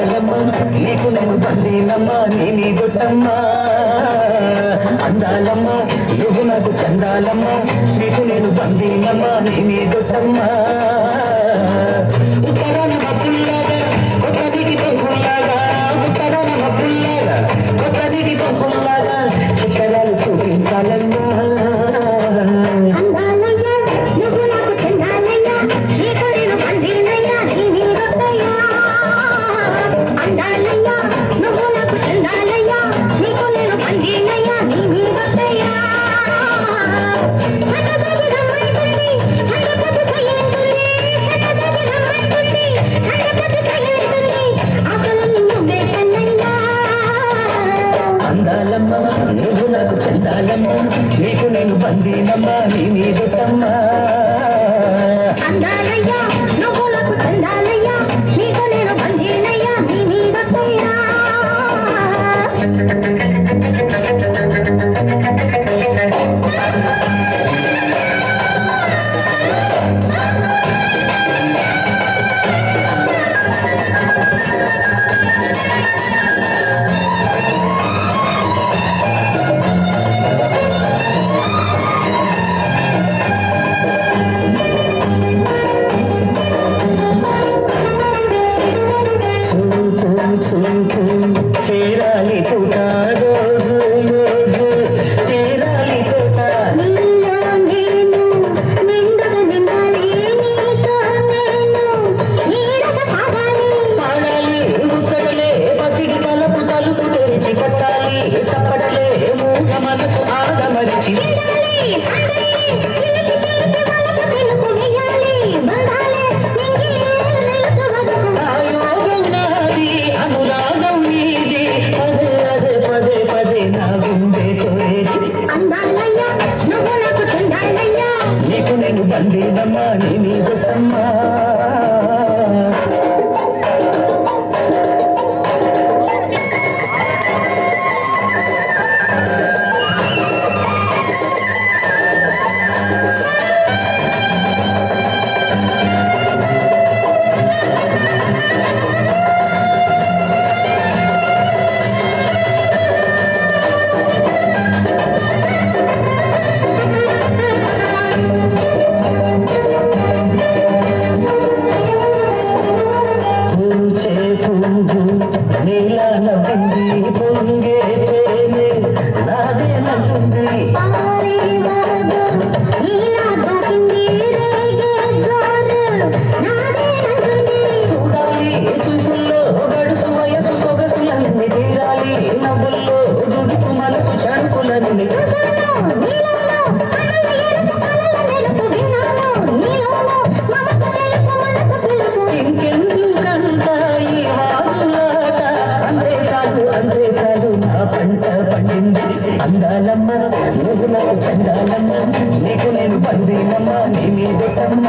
అందాలమ్మ నీకు నేను బందీనమ్మా నీ నీ గొట్టమ్మ అందాలమ్మ నువ్వు నాకు చందాలమ్మ నీకు నేను బందీనమ్మా నీ నీ గొట్టమ్మ ఉత్తరాన మబ్బుల్లాగా కొత్తదికి బొంగుల్లాగా ఉత్తరాన మబ్బుల్లాగా కొత్తదికి బొంగుల్లాగా చిక్కరాలు చూపించాలమ్మా అందాలమ్మ నువ్వు నాకు చందాలమ్మ నీకు నేను బందీనమ్మా నీ నీ గొట్టమ్మ అందాలయ్యా నువ్వు నాకు చందాలయ్యా నీకు నేను బందీనయ్యా నీ నీ గొట్టయ్యా చేరాలి పూట రోజు రోజు చేరాలి చోట నీలో నేను నిండుగా నిండాలి నీతో నేను నీడగా సాగాలి పాడాలి ముచ్చటలే పసిడి తలుపు తలుపు తెరిచి కొట్టాలి చప్పటలే మూగ మనసు ఆగమరిచి నీకు నేను బందీనమ్మా నీ నీ గొట్టమ్మ నీలా నవ్వింది పొంగే తేనె నాదే నవ్వింది చూడాలి చూపుల్లో గడుసు వయసు సొగసులన్నీ తీరాలి నవ్వుల్లో దుడుకు మనసు చడుకులన్నీ ఇంకెందుకంతా ఈ వాదులాట అంతే చాలు నా పంట పండింది అందాలమ్మ నువ్వు నాకు చందాలమ్మ నీకు నేను బందీనమ్మా నీ నీ గొట్టమ్మ